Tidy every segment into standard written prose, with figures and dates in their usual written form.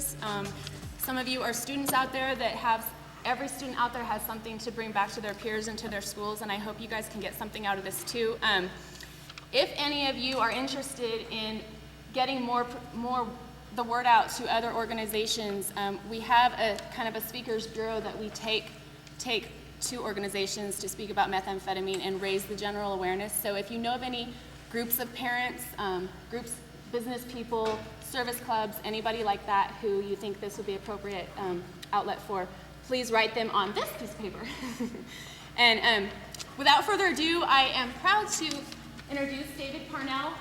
peers. Some of you are students out there that every student out there has something to bring back to their peers and to their schools, and I hope you guys can get something out of this too. If any of you are interested in getting more the word out to other organizations, we have a kind of a speakers bureau that we take to organizations to speak about methamphetamine and raise the general awareness. So if you know of any groups of parents, groups, business people, service clubs, anybody like that who you think this would be appropriate outlet for, please write them on this piece of paper. And without further ado, I am proud to introduce David Parnell,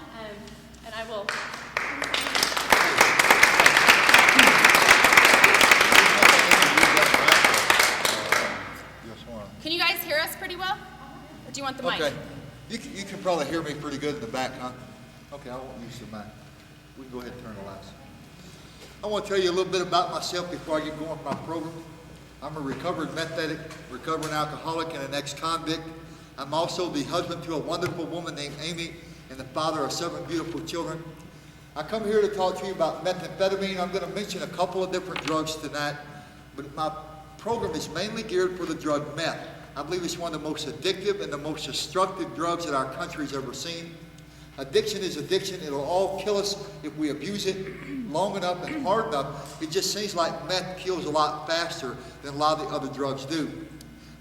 and I will. Can you guys hear us pretty well? Or do you want the mic? Okay. You can probably hear me pretty good in the back, huh? Okay, I won't use the mic. We can go ahead and turn the lights. I want to tell you a little bit about myself before I get going with my program. I'm a recovered meth addict, recovering alcoholic, and an ex-convict. I'm also the husband to a wonderful woman named Amy and the father of 7 beautiful children. I come here to talk to you about methamphetamine. I'm going to mention a couple of different drugs tonight, but my program is mainly geared for the drug meth. I believe it's one of the most addictive and the most destructive drugs that our country's ever seen. Addiction is addiction. It'll all kill us if we abuse it long enough and hard enough. It just seems like meth kills a lot faster than a lot of the other drugs do.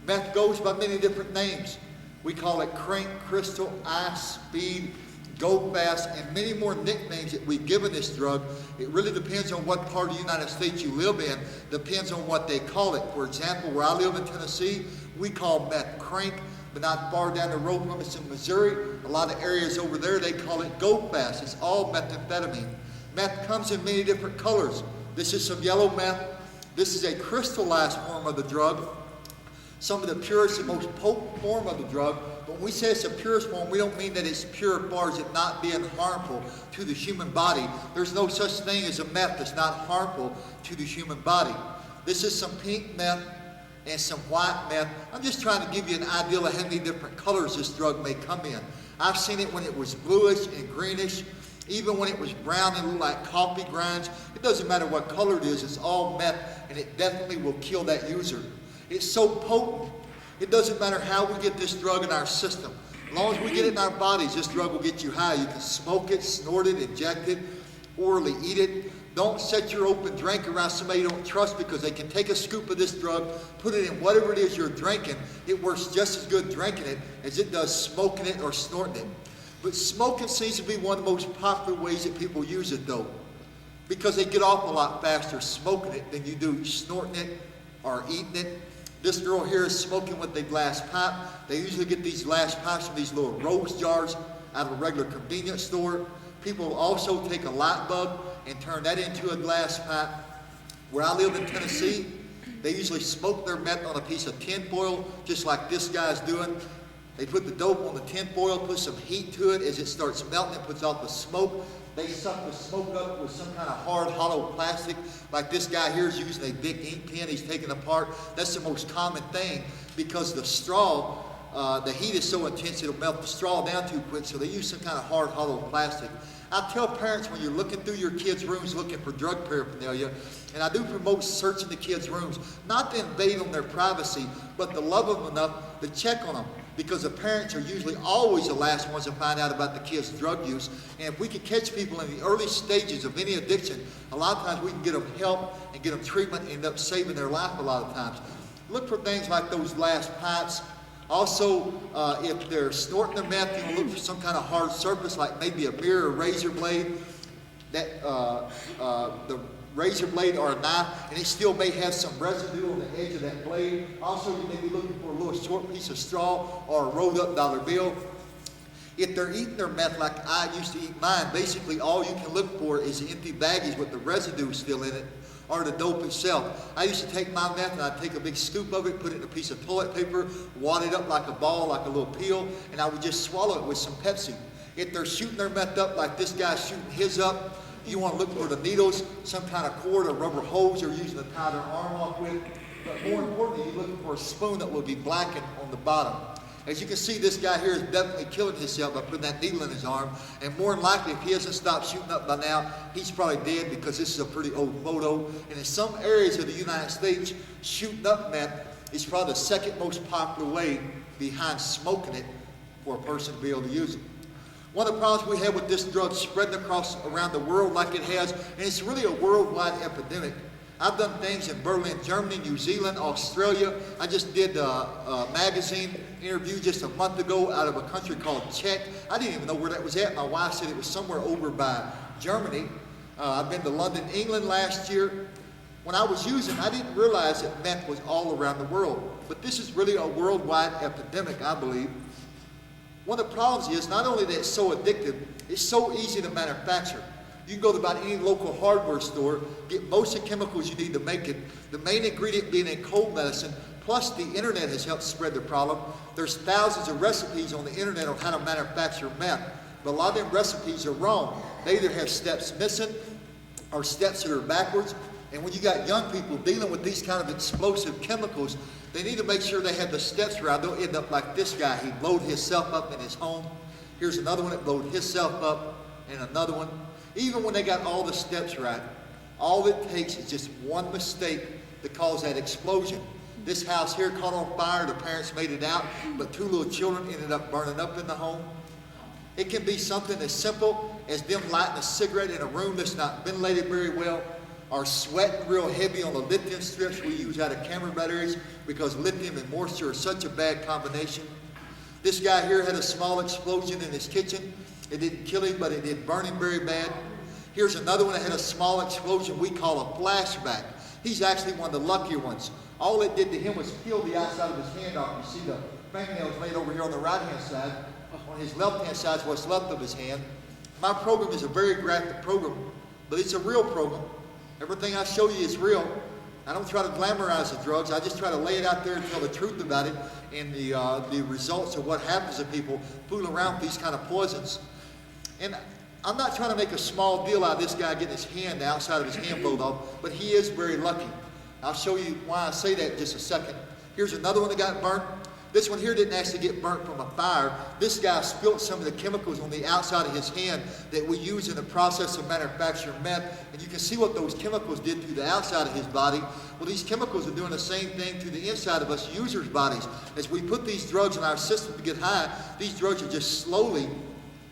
Meth goes by many different names. We call it crank, crystal, ice, speed, go fast, and many more nicknames that we've given this drug. It really depends on what part of the United States you live in, depends on what they call it. For example, where I live in Tennessee, we call meth crank, but not far down the road from us in Missouri, a lot of areas over there, they call it go fast. It's all methamphetamine. Meth comes in many different colors. This is some yellow meth. This is a crystallized form of the drug. Some of the purest and most potent form of the drug. But when we say it's the purest form, we don't mean that it's pure as far as it not being harmful to the human body. There's no such thing as a meth that's not harmful to the human body. This is some pink meth and some white meth. I'm just trying to give you an idea of how many different colors this drug may come in. I've seen it when it was bluish and greenish, even when it was brown and looked like coffee grinds. It doesn't matter what color it is, it's all meth, and it definitely will kill that user. It's so potent, it doesn't matter how we get this drug in our system. As long as we get it in our bodies, this drug will get you high. You can smoke it, snort it, inject it, orally eat it. Don't set your open drink around somebody you don't trust, because they can take a scoop of this drug, put it in whatever it is you're drinking. It works just as good drinking it as it does smoking it or snorting it. But smoking seems to be one of the most popular ways that people use it though, because they get off a lot faster smoking it than you do snorting it or eating it. This girl here is smoking with a glass pipe. They usually get these glass pipes from these little rose jars out of a regular convenience store. People also take a light bulb and turn that into a glass pipe. Where I live in Tennessee, they usually smoke their meth on a piece of tin foil, just like this guy's doing. They put the dope on the tin foil, put some heat to it. As it starts melting, it puts out the smoke. They suck the smoke up with some kind of hard, hollow plastic, like this guy here is using a big ink pen he's taking apart. That's the most common thing, because the straw, the heat is so intense it'll melt the straw down too quick, so they use some kind of hard, hollow plastic. I tell parents, when you're looking through your kids' rooms looking for drug paraphernalia, and I do promote searching the kids' rooms, not to invade on their privacy, but to love them enough to check on them. Because the parents are usually always the last ones to find out about the kids' drug use. And if we can catch people in the early stages of any addiction, a lot of times we can get them help and get them treatment and end up saving their life a lot of times. Look for things like those glass pipes. Also, if they're snorting their meth, you know, look for some kind of hard surface, like maybe a mirror or razor blade. That the razor blade or a knife, and it still may have some residue on the edge of that blade. Also, you may be looking for a little short piece of straw or a rolled up dollar bill. If they're eating their meth like I used to eat mine, basically all you can look for is the empty baggies with the residue still in it, or the dope itself. I used to take my meth and I'd take a big scoop of it, put it in a piece of toilet paper, wad it up like a ball, like a little peel, and I would just swallow it with some Pepsi. If they're shooting their meth up like this guy's shooting his up, you want to look for the needles, some kind of cord or rubber hose they're using to tie their arm off with. But more importantly, you're looking for a spoon that will be blackened on the bottom. As you can see, this guy here is definitely killing himself by putting that needle in his arm. And more than likely, if he hasn't stopped shooting up by now, he's probably dead because this is a pretty old photo. And in some areas of the United States, shooting up meth is probably the second most popular way behind smoking it for a person to be able to use it. One of the problems we have with this drug spreading across around the world like it has, and it's really a worldwide epidemic. I've done things in Berlin, Germany, New Zealand, Australia. I just did a magazine interview just a month ago out of a country called Czech. I didn't even know where that was at. My wife said it was somewhere over by Germany. I've been to London, England last year. When I was using, I didn't realize that meth was all around the world. But this is really a worldwide epidemic, I believe. One of the problems is not only that it's so addictive, it's so easy to manufacture. You can go to about any local hardware store, get most of the chemicals you need to make it, the main ingredient being in cold medicine, plus the internet has helped spread the problem. There's thousands of recipes on the internet on how to manufacture meth, but a lot of them recipes are wrong. They either have steps missing or steps that are backwards, and when you got young people dealing with these kind of explosive chemicals, they need to make sure they have the steps right. They'll end up like this guy. He blowed himself up in his home. Here's another one that blowed himself up, and another one. Even when they got all the steps right, all it takes is just one mistake to cause that explosion. This house here caught on fire, the parents made it out, but 2 little children ended up burning up in the home. It can be something as simple as them lighting a cigarette in a room that's not ventilated very well, or sweating real heavy on the lithium strips we use out of camera batteries because lithium and moisture are such a bad combination. This guy here had a small explosion in his kitchen. It didn't kill him, but it did burn him very bad. Here's another one that had a small explosion we call a flashback. He's actually one of the luckier ones. All it did to him was peel the outside of his hand off. You see the fingernails made over here on the right-hand side. On his left-hand side is what's left of his hand. My program is a very graphic program, but it's a real program. Everything I show you is real. I don't try to glamorize the drugs. I just try to lay it out there and tell the truth about it and the results of what happens to people fooling around with these kind of poisons. And I'm not trying to make a small deal out of this guy getting his hand, the outside of his hand blowed off, but he is very lucky. I'll show you why I say that in just a second. Here's another one that got burnt. This one here didn't actually get burnt from a fire. This guy spilled some of the chemicals on the outside of his hand that we use in the process of manufacturing meth. And you can see what those chemicals did to the outside of his body. Well, these chemicals are doing the same thing to the inside of us users' bodies. As we put these drugs in our system to get high, these drugs are just slowly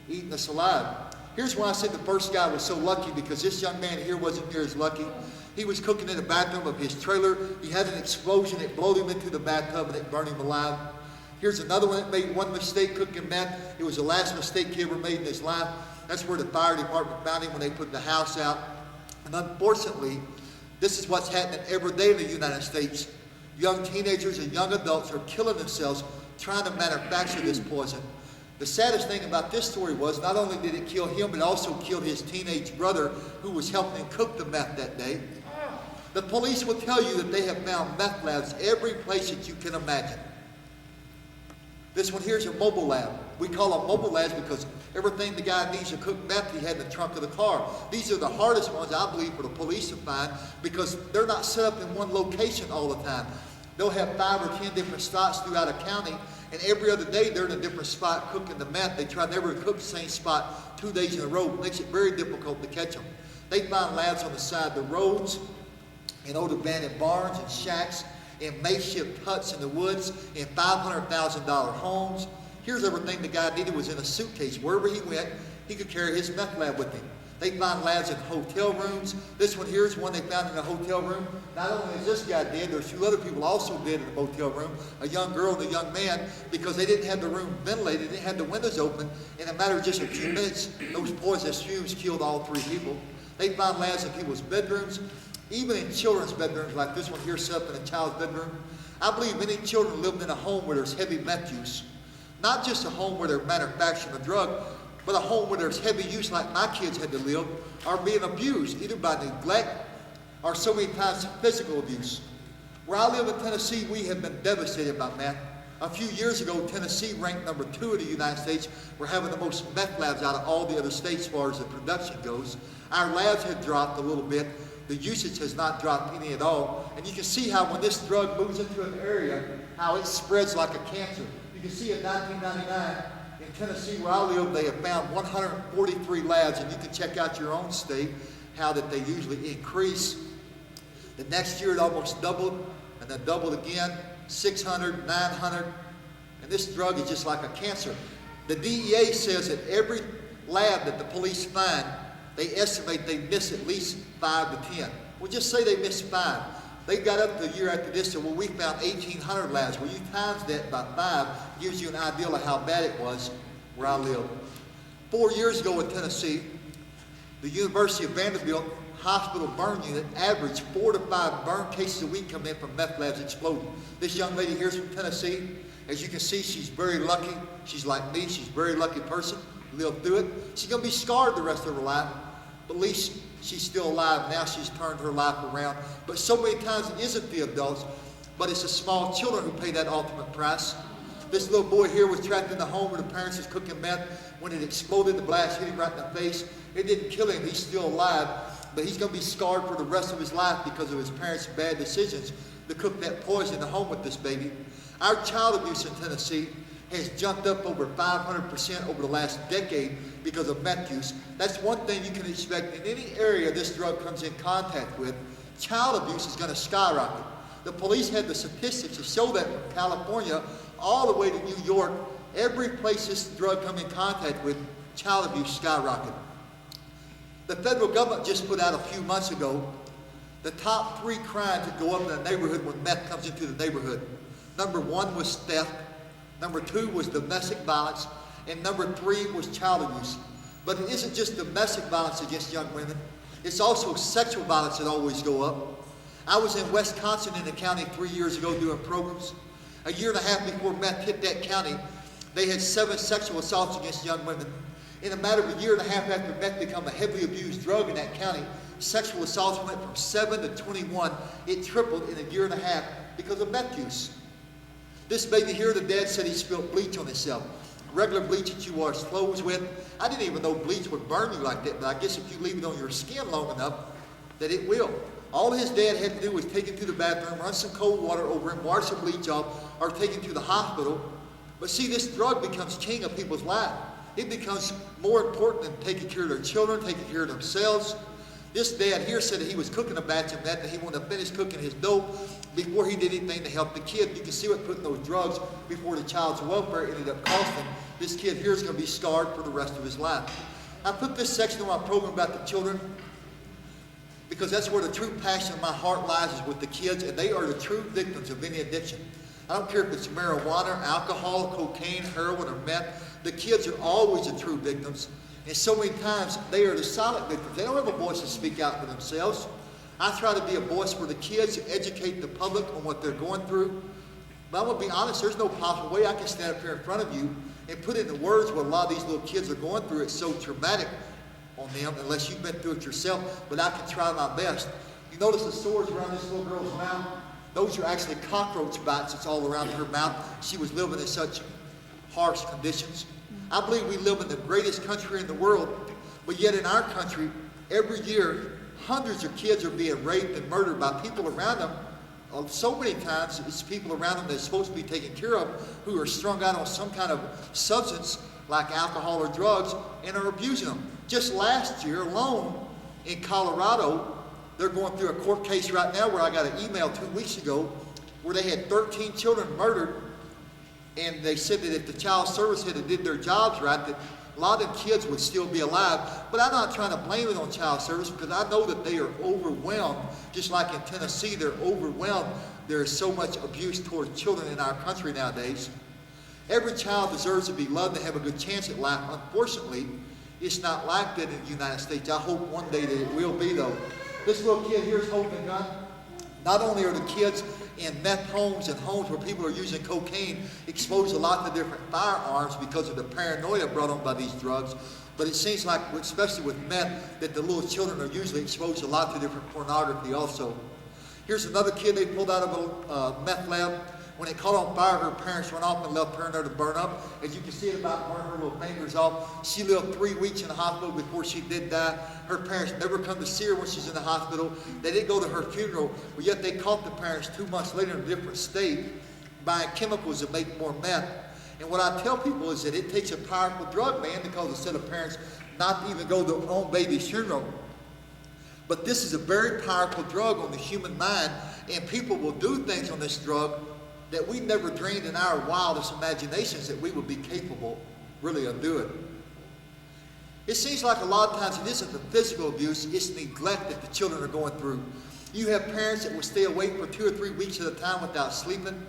eating us alive. Here's why I said the first guy was so lucky, because this young man here wasn't near as lucky. He was cooking in the bathroom of his trailer. He had an explosion. It blew him into the bathtub and it burned him alive. Here's another one that made one mistake cooking meth. It was the last mistake he ever made in his life. That's where the fire department found him when they put the house out. And unfortunately, this is what's happening every day in the United States. Young teenagers and young adults are killing themselves trying to manufacture this poison. The saddest thing about this story was not only did it kill him, but it also killed his teenage brother who was helping him cook the meth that day. The police will tell you that they have found meth labs every place that you can imagine. This one here is a mobile lab. We call them mobile labs because everything the guy needs to cook meth he had in the trunk of the car. These are the hardest ones, I believe, for the police to find because they're not set up in one location all the time. They'll have 5 or 10 different spots throughout a county, and every other day they're in a different spot cooking the meth. They try never to cook the same spot 2 days in a row. It makes it very difficult to catch them. They find labs on the side of the roads, in old abandoned barns and shacks, in makeshift huts in the woods, in $500,000 homes. Here's everything the guy needed was in a suitcase. Wherever he went, he could carry his meth lab with him. They find labs in hotel rooms. This one here is one they found in a hotel room. Not only is this guy dead, there's 2 other people also dead in the motel room, a young girl and a young man, because they didn't have the room ventilated, they didn't have the windows open. In a matter of just a few minutes, those poisonous fumes killed all 3 people. They found labs in people's bedrooms, even in children's bedrooms, like this one here set up in a child's bedroom. I believe many children lived in a home where there's heavy meth use. Not just a home where they're manufacturing a drug, but a home where there's heavy use like my kids had to live, are being abused, either by neglect or so many times physical abuse. Where I live in Tennessee, we have been devastated by meth. A few years ago, Tennessee ranked number 2 in the United States. We're having the most meth labs out of all the other states as far as the production goes. Our labs have dropped a little bit. The usage has not dropped any at all. And you can see how when this drug moves into an area, how it spreads like a cancer. You can see in 1999, in Tennessee where I live, they have found 143 labs, and you can check out your own state how that they usually increase. The next year it almost doubled, and then doubled again, 600, 900, and this drug is just like a cancer. The DEA says that every lab that the police find, they estimate they miss at least 5 to 10. Well, just say they miss 5. They got up the year after this, so well, we found 1,800 labs. Well, you times that by 5, gives you an idea of how bad it was where I live. 4 years ago in Tennessee, the University of Vanderbilt hospital burn unit averaged 4 to 5 burn cases a week coming in from meth labs exploding. This young lady here is from Tennessee. As you can see, she's very lucky. She's like me. She's a very lucky person. Lived through it. She's going to be scarred the rest of her life. But at least she's still alive. Now she's turned her life around. But so many times it isn't the adults, but it's the small children who pay that ultimate price. This little boy here was trapped in the home where the parents was cooking meth. When it exploded, the blast hit him right in the face. It didn't kill him. He's still alive. But he's going to be scarred for the rest of his life because of his parents' bad decisions to cook that poison in the home with this baby. Our child abuse in Tennessee has jumped up over 500% over the last decade because of meth use. That's one thing you can expect in any area this drug comes in contact with. Child abuse is going to skyrocket. The police had the statistics to show that from California all the way to New York, every place this drug comes in contact with, child abuse skyrocketed. The federal government just put out a few months ago the top 3 crimes that go up in a neighborhood when meth comes into the neighborhood. Number 1 was theft. Number 2 was domestic violence. And number 3 was child abuse. But it isn't just domestic violence against young women. It's also sexual violence that always go up. I was in Wisconsin in the county 3 years ago doing programs. A year and a half before meth hit that county, they had 7 sexual assaults against young women. In a matter of a year and a half after meth became a heavily abused drug in that county, sexual assaults went from 7 to 21. It tripled in a year and a half because of meth use. This baby here, the dad said he spilled bleach on himself. Regular bleach that you wash clothes with. I didn't even know bleach would burn you like that, but I guess if you leave it on your skin long enough, that it will. All his dad had to do was take him to the bathroom, run some cold water over him, wash the bleach off, or take him to the hospital. But see, this drug becomes king of people's life. It becomes more important than taking care of their children, taking care of themselves. This dad here said that he was cooking a batch of meth and he wanted to finish cooking his dope before he did anything to help the kid. You can see what putting those drugs before the child's welfare ended up costing. This kid here is going to be scarred for the rest of his life. I put this section of my program about the children because that's where the true passion of my heart lies, is with the kids, and they are the true victims of any addiction. I don't care if it's marijuana, alcohol, cocaine, heroin, or meth. The kids are always the true victims. And so many times they are the silent victims. They don't have a voice to speak out for themselves. I try to be a voice for the kids, to educate the public on what they're going through. But I'm going to be honest, there's no possible way I can stand up here in front of you and put into words what a lot of these little kids are going through. It's so traumatic on them, unless you've been through it yourself. But I can try my best. You notice the sores around this little girl's mouth? Those are actually cockroach bites that's all around her mouth. She was living in such harsh conditions. I believe we live in the greatest country in the world, but yet in our country, every year, hundreds of kids are being raped and murdered by people around them. So many times, it's people around them that are supposed to be taken care of who are strung out on some kind of substance like alcohol or drugs and are abusing them. Just last year alone in Colorado, they're going through a court case right now where I got an email 2 weeks ago where they had 13 children murdered. And they said that if the child service had did their jobs right, that a lot of them kids would still be alive. But I'm not trying to blame it on child service, because I know that they are overwhelmed. Just like in Tennessee, they're overwhelmed. There is so much abuse towards children in our country nowadays. Every child deserves to be loved and have a good chance at life. Unfortunately, it's not like that in the United States. I hope one day that it will be, though. This little kid here is holding a gun. Not only are the kids in meth homes and homes where people are using cocaine exposed to lots of different firearms because of the paranoia brought on by these drugs, but it seems like, especially with meth, that the little children are usually exposed to lots of different pornography also. Here's another kid they pulled out of a meth lab. When it caught on fire, her parents went off and left her in there to burn up. As you can see, it about burned her little fingers off. She lived 3 weeks in the hospital before she did die. Her parents never come to see her when she's in the hospital. They didn't go to her funeral, but yet they caught the parents 2 months later in a different state buying chemicals to make more meth. And what I tell people is that it takes a powerful drug, man, to cause a set of parents not to even go to their own baby's funeral. But this is a very powerful drug on the human mind, and people will do things on this drug that we never dreamed in our wildest imaginations that we would be capable really of doing. It seems like a lot of times it isn't the physical abuse, it's neglect that the children are going through. You have parents that will stay awake for 2 or 3 weeks at a time without sleeping.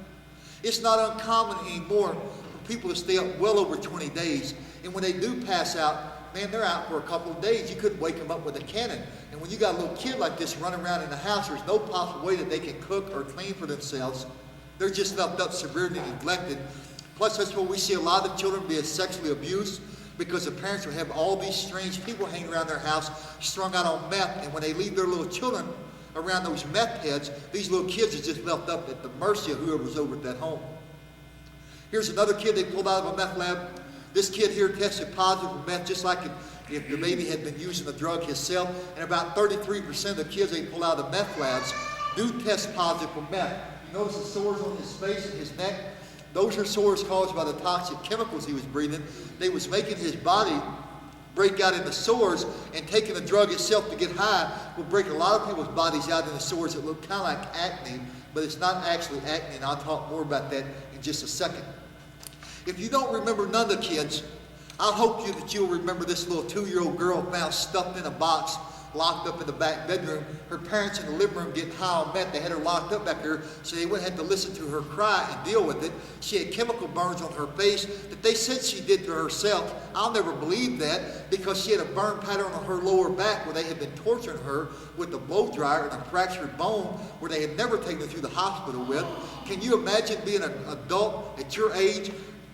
It's not uncommon anymore for people to stay up well over 20 days. And when they do pass out, man, they're out for a couple of days. You couldn't wake them up with a cannon. And when you got a little kid like this running around in the house, there's no possible way that they can cook or clean for themselves. They're just left up severely neglected. Plus, that's where we see a lot of children being sexually abused, because the parents will have all these strange people hanging around their house strung out on meth, and when they leave their little children around those meth heads, these little kids are just left up at the mercy of whoever's over at that home. Here's another kid they pulled out of a meth lab. This kid here tested positive for meth, just like if the baby had been using the drug himself, and about 33% of the kids they pull out of the meth labs do test positive for meth. You notice the sores on his face and his neck? Those are sores caused by the toxic chemicals he was breathing. They was making his body break out into sores, and taking the drug itself to get high will break a lot of people's bodies out into sores that look kind of like acne, but it's not actually acne, and I'll talk more about that in just a second. If you don't remember none of the kids, I hope that you'll remember this little 2-year-old girl found stuffed in a box, locked up in the back bedroom. Her parents in the living room getting high on meth. They had her locked up back there so they wouldn't have to listen to her cry and deal with it. She had chemical burns on her face that they said she did to herself. I'll never believe that, because she had a burn pattern on her lower back where they had been torturing her with a blow dryer and a fractured bone where they had never taken her to the hospital with. Can you imagine being an adult at your age?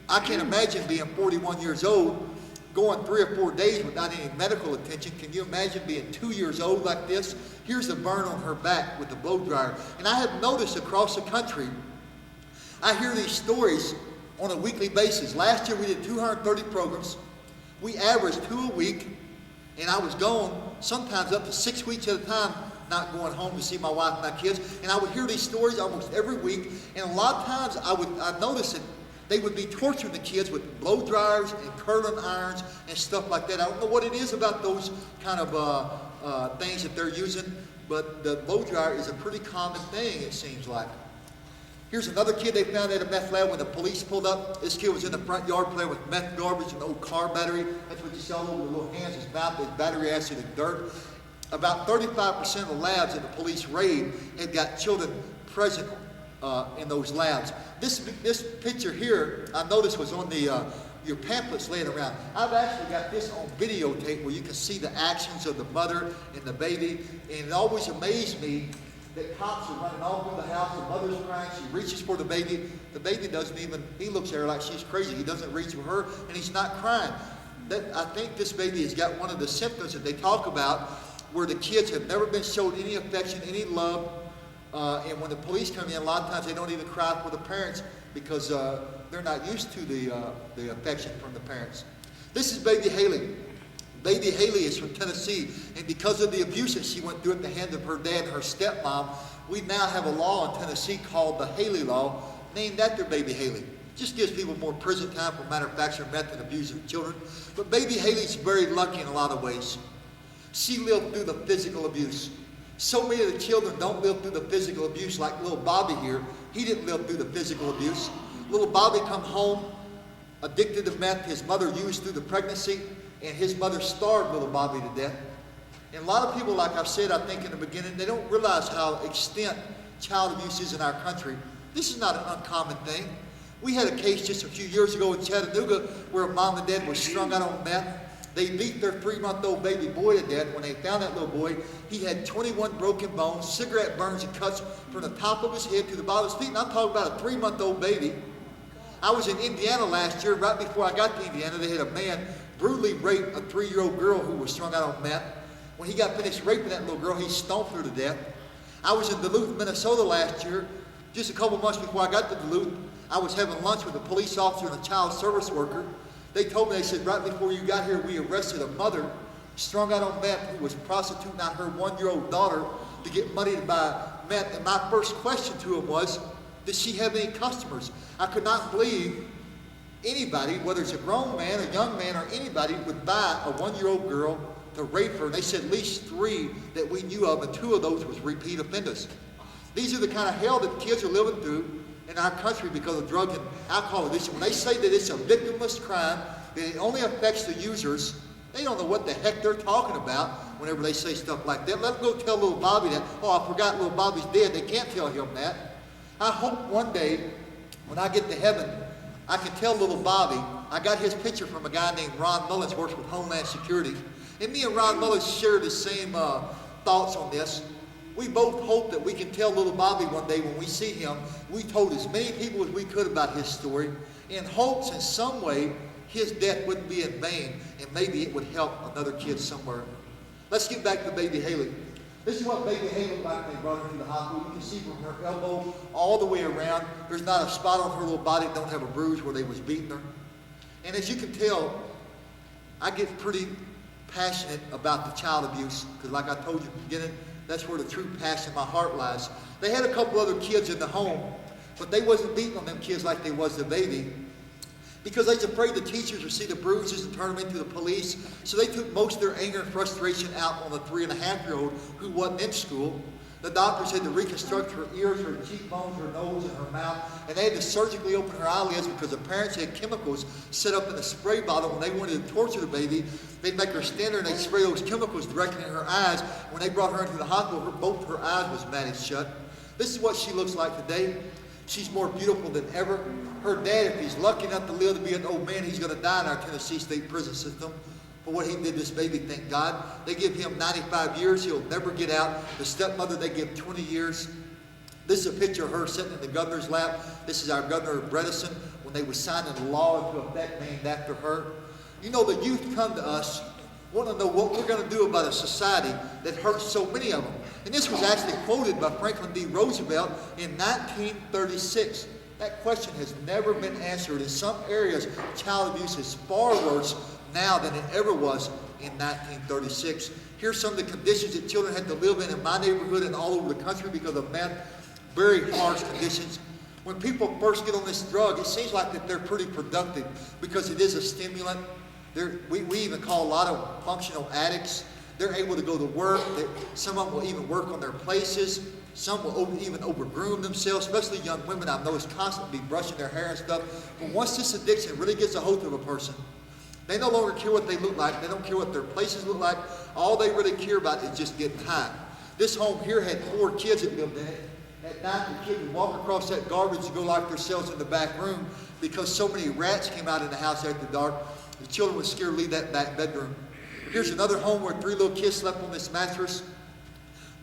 I can't imagine being 41 years old, going 3 or 4 days without any medical attention. Can you imagine being 2 years old like this? Here's the burn on her back with the blow dryer. And I have noticed across the country, I hear these stories on a weekly basis. Last year we did 230 programs. We averaged 2 a week, and I was gone sometimes up to 6 weeks at a time, not going home to see my wife and my kids. And I would hear these stories almost every week, and a lot of times I noticed that they would be torturing the kids with blow dryers and curling irons and stuff like that. I don't know what it is about those kind of things that they're using, but the blow dryer is a pretty common thing, it seems like. Here's another kid they found at a meth lab when the police pulled up. This kid was in the front yard playing with meth garbage, an old car battery. That's what you saw over the little hands, his mouth, his battery acid and dirt. About 35% of the labs that the police raid had got children present in those labs. This picture here, I noticed, was on your pamphlets laying around. I've actually got this on videotape where you can see the actions of the mother and the baby, and it always amazed me that cops are running all through the house, the mother's crying, she reaches for the baby doesn't even, he looks at her like she's crazy. He doesn't reach for her, and he's not crying. I think this baby has got one of the symptoms that they talk about, where the kids have never been showed any affection, any love. And when the police come in, a lot of times they don't even cry for the parents because they're not used to the affection from the parents. This is baby Haley. Baby Haley is from Tennessee, and because of the abuse that she went through at the hands of her dad and her stepmom, we now have a law in Tennessee called the Haley Law, named after baby Haley. Just gives people more prison time for manufacturing meth and abusing children. But baby Haley's very lucky in a lot of ways. She lived through the physical abuse. So many of the children don't live through the physical abuse like little Bobby here. He didn't live through the physical abuse. Little Bobby come home addicted to meth. His mother used through the pregnancy, and his mother starved little Bobby to death. And a lot of people, like I said, I think in the beginning, they don't realize how extent child abuse is in our country. This is not an uncommon thing. We had a case just a few years ago in Chattanooga where a mom and dad were strung out on meth. They beat their 3-month-old baby boy to death. When they found that little boy, he had 21 broken bones, cigarette burns and cuts from the top of his head to the bottom of his feet. And I'm talking about a 3-month-old baby. I was in Indiana last year. Right before I got to Indiana, they had a man brutally rape a 3-year-old girl who was strung out on meth. When he got finished raping that little girl, he stomped her to death. I was in Duluth, Minnesota last year. Just a couple months before I got to Duluth, I was having lunch with a police officer and a child service worker. They told me, they said, right before you got here, we arrested a mother strung out on meth who was prostituting out her 1-year-old daughter to get money to buy meth. And my first question to him was, did she have any customers? I could not believe anybody, whether it's a grown man, a young man, or anybody, would buy a 1-year-old girl to rape her. And they said at least 3 that we knew of, and 2 of those was repeat offenders. These are the kind of hell that kids are living through in our country because of drug and alcohol addiction. When they say that it's a victimless crime, that it only affects the users, they don't know what the heck they're talking about whenever they say stuff like that. Let them go tell little Bobby that, oh, I forgot little Bobby's dead. They can't tell him that. I hope one day, when I get to heaven, I can tell little Bobby, I got his picture from a guy named Ron Mullins, works with Homeland Security. And me and Ron Mullins share the same thoughts on this. We both hope that we can tell little Bobby one day when we see him, we told as many people as we could about his story, in hopes in some way his death wouldn't be in vain, and maybe it would help another kid somewhere. Let's get back to baby Haley. This is what baby Haley looked like when they brought her to the hospital. You can see from her elbow all the way around, there's not a spot on her little body that don't have a bruise where they was beating her. And as you can tell, I get pretty passionate about the child abuse, because like I told you at the beginning, that's where the true passion in my heart lies. They had a couple other kids in the home, but they wasn't beating on them kids like they was the baby, because they was afraid the teachers would see the bruises and turn them into the police. So they took most of their anger and frustration out on the 3.5-year-old who wasn't in school. The doctors had to reconstruct her ears, her cheekbones, her nose, and her mouth, and they had to surgically open her eyelids because the parents had chemicals set up in a spray bottle. When they wanted to torture the baby, they'd make her stand there and they'd spray those chemicals directly in her eyes. When they brought her into the hospital, both her eyes was matted shut. This is what she looks like today. She's more beautiful than ever. Her dad, if he's lucky enough to live to be an old man, he's going to die in our Tennessee state prison system for what he did to this baby, thank God. They give him 95 years. He'll never get out. The stepmother, they give 20 years. This is a picture of her sitting in the governor's lap. This is our Governor Bredesen when they were signing a law into effect named after her. You know, the youth come to us, want to know what we're going to do about a society that hurts so many of them. And this was actually quoted by Franklin D. Roosevelt in 1936. That question has never been answered. In some areas, child abuse is far worse now than it ever was in 1936. Here's some of the conditions that children had to live in my neighborhood and all over the country because of meth. Very harsh conditions. When people first get on this drug, it seems like that they're pretty productive because it is a stimulant. We even call a lot of functional addicts. They're able to go to work. Some of them will even work on their places. Some will even overgroom themselves, especially young women I've noticed constantly brushing their hair and stuff. But once this addiction really gets a hold of a person, they no longer care what they look like. They don't care what their places look like. All they really care about is just getting high. This home here had 4 kids that lived in it. At night, the kids would walk across that garbage and go lock themselves in the back room because so many rats came out in the house after dark. The children were scared to leave that back bedroom. Here's another home where 3 little kids slept on this mattress.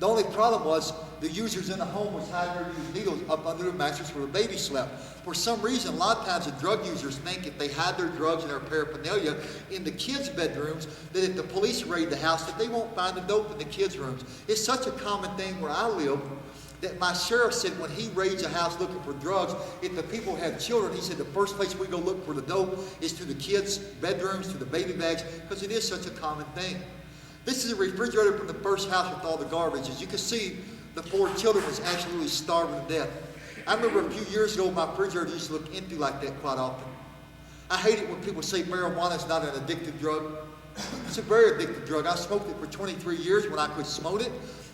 The only problem was the users in the home was hiding their used needles up under the mattress where the baby slept. For some reason, a lot of times the drug users think if they hide their drugs and their paraphernalia in the kids' bedrooms, that if the police raid the house, that they won't find the dope in the kids' rooms. It's such a common thing where I live that my sheriff said when he raids a house looking for drugs, if the people have children, he said the first place we go look for the dope is to the kids' bedrooms, to the baby bags, because it is such a common thing. This is a refrigerator from the first house with all the garbage. As you can see, the 4 children was absolutely starving to death. I remember a few years ago, my refrigerator used to look empty like that quite often. I hate it when people say marijuana is not an addictive drug. It's a very addictive drug. I smoked it for 23 years when I could smoke it.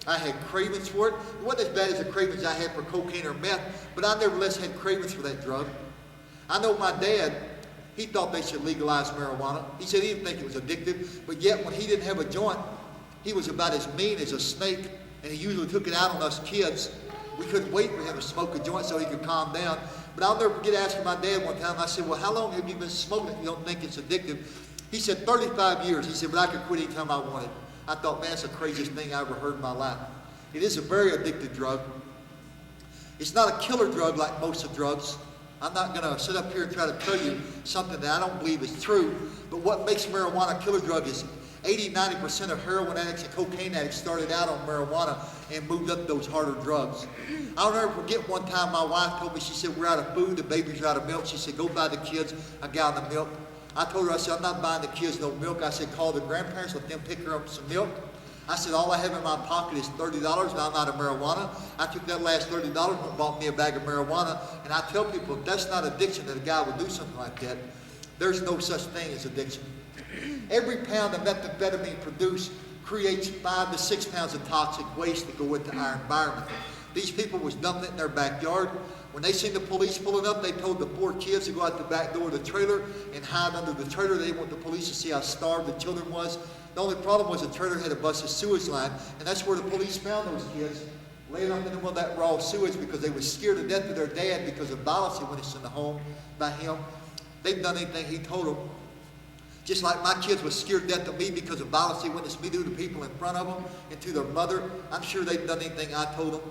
I had cravings for it. It wasn't as bad as the cravings I had for cocaine or meth, but I nevertheless had cravings for that drug. I know my dad, he thought they should legalize marijuana. He said he didn't think it was addictive, but yet when he didn't have a joint, he was about as mean as a snake, and he usually took it out on us kids. We couldn't wait for him to smoke a joint so he could calm down. But I'll never forget asking my dad one time, I said, well, how long have you been smoking if you don't think it's addictive? He said, 35 years. He said, but I could quit anytime I wanted. I thought, man, that's the craziest thing I ever heard in my life. It is a very addictive drug. It's not a killer drug like most of drugs. I'm not going to sit up here and try to tell you something that I don't believe is true, but what makes marijuana a killer drug is 80-90% of heroin addicts and cocaine addicts started out on marijuana and moved up those harder drugs. I'll never forget one time my wife told me, she said, we're out of food, the babies are out of milk. She said, go buy the kids a gallon of milk. I told her, I said, I'm not buying the kids no milk. I said, call the grandparents, let them pick her up some milk. I said, all I have in my pocket is $30 and I'm out of marijuana. I took that last $30 and bought me a bag of marijuana. And I tell people, if that's not addiction, that a guy would do something like that, there's no such thing as addiction. Every pound of methamphetamine produced creates 5 to 6 pounds of toxic waste that go into our environment. These people was dumping it in their backyard. When they seen the police pulling up, they told the poor kids to go out the back door of the trailer and hide under the trailer. They didn't want the police to see how starved the children was. The only problem was the trailer had a busted sewage line, and that's where the police found those kids, laying up in the middle of that raw sewage because they were scared to death of their dad because of violence he witnessed in the home by him. They've done anything he told them. Just like my kids were scared to death of me because of violence they witnessed me do to people in front of them and to their mother, I'm sure they've done anything I told them.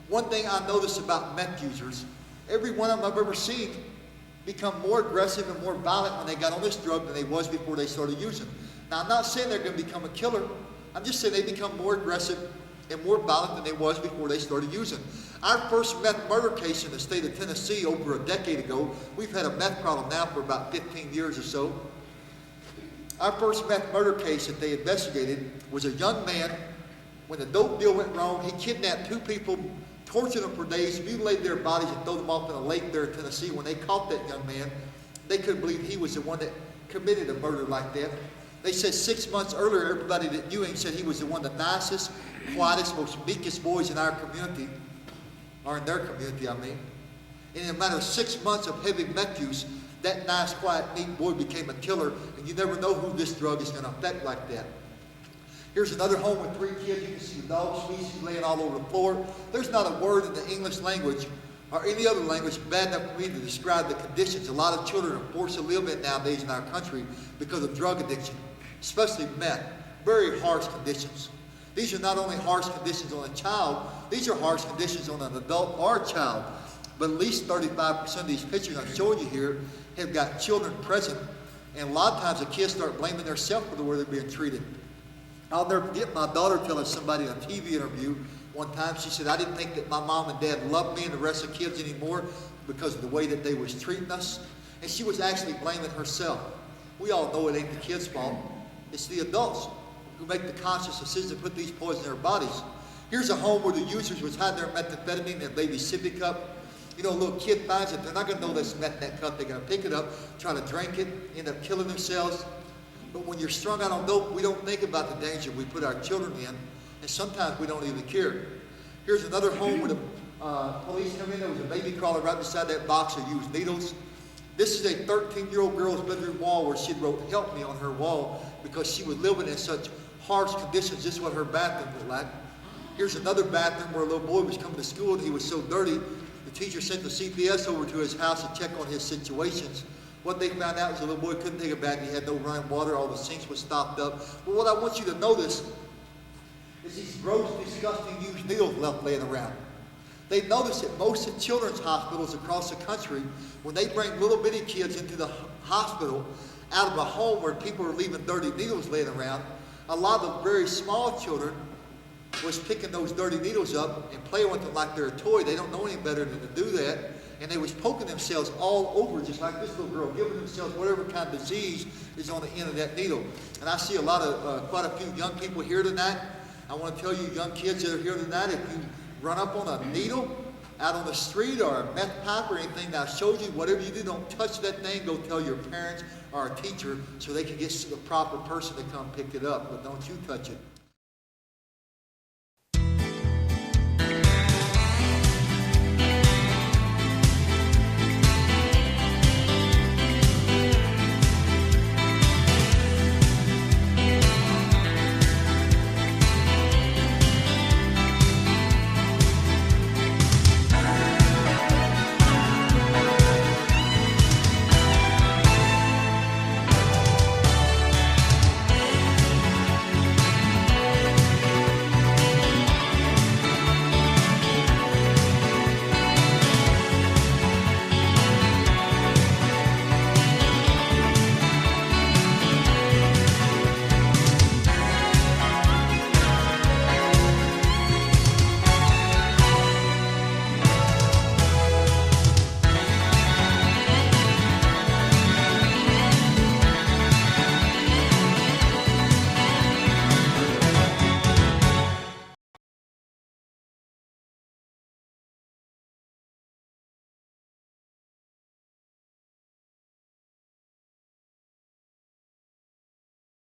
One thing I noticed about meth users, every one of them I've ever seen become more aggressive and more violent when they got on this drug than they was before they started using. Now, I'm not saying they're going to become a killer. I'm just saying they become more aggressive and more violent than they was before they started using. Our first meth murder case in the state of Tennessee over a decade ago, we've had a meth problem now for about 15 years or so. Our first meth murder case that they investigated was a young man. When the dope deal went wrong, he kidnapped 2 people, tortured them for days, mutilated their bodies, and threw them off in a lake there in Tennessee. When they caught that young man, they couldn't believe he was the one that committed a murder like that. They said 6 months earlier, everybody that knew him said he was the one of the nicest, quietest, most meekest boys in our community, or in their community, I mean. And in a matter of 6 months of heavy meth use, that nice, quiet, meek boy became a killer, and you never know who this drug is going to affect like that. Here's another home with 3 kids. You can see the dog species laying all over the floor. There's not a word in the English language or any other language bad enough for me to describe the conditions a lot of children are forced to live in nowadays in our country because of drug addiction, especially meth. Very harsh conditions. These are not only harsh conditions on a child, these are harsh conditions on an adult or a child. But at least 35% of these pictures I'm showing you here have got children present, and a lot of times the kids start blaming themselves for the way they're being treated. I'll never forget my daughter telling somebody in a TV interview one time, she said, I didn't think that my mom and dad loved me and the rest of the kids anymore because of the way that they was treating us. And she was actually blaming herself. We all know it ain't the kids' fault. It's the adults who make the conscious decision to put these poisons in their bodies. Here's a home where the users was hiding their methamphetamine in a baby sippy cup. You know, a little kid finds it, they're not going to know that's meth in that cup. They're going to pick it up, try to drink it, end up killing themselves. But when you're strung out on dope, we don't think about the danger we put our children in, and sometimes we don't even care. Here's another home where the police come in. There was a baby crawler right beside that box of used needles. This is a 13-year-old girl's bedroom wall where she wrote, "Help me," on her wall because she was living in such harsh conditions. This is what her bathroom looked like. Here's another bathroom where a little boy was coming to school and he was so dirty, the teacher sent the CPS over to his house to check on his situations. What they found out was the little boy couldn't take a bath. He had no running water. All the sinks were stopped up. But what I want you to notice is these gross, disgusting used needles left laying around. They noticed that most of children's hospitals across the country, when they bring little bitty kids into the hospital out of a home where people are leaving dirty needles laying around, a lot of the very small children was picking those dirty needles up and playing with them like they're a toy. They don't know any better than to do that. And they was poking themselves all over, just like this little girl, giving themselves whatever kind of disease is on the end of that needle. And I see a lot of, quite a few young people here tonight. I want to tell you, young kids that are here tonight, if you run up on a needle out on the street or a meth pipe or anything that I showed you, whatever you do, don't touch that thing. Go tell your parents or a teacher so they can get the proper person to come pick it up. But don't you touch it.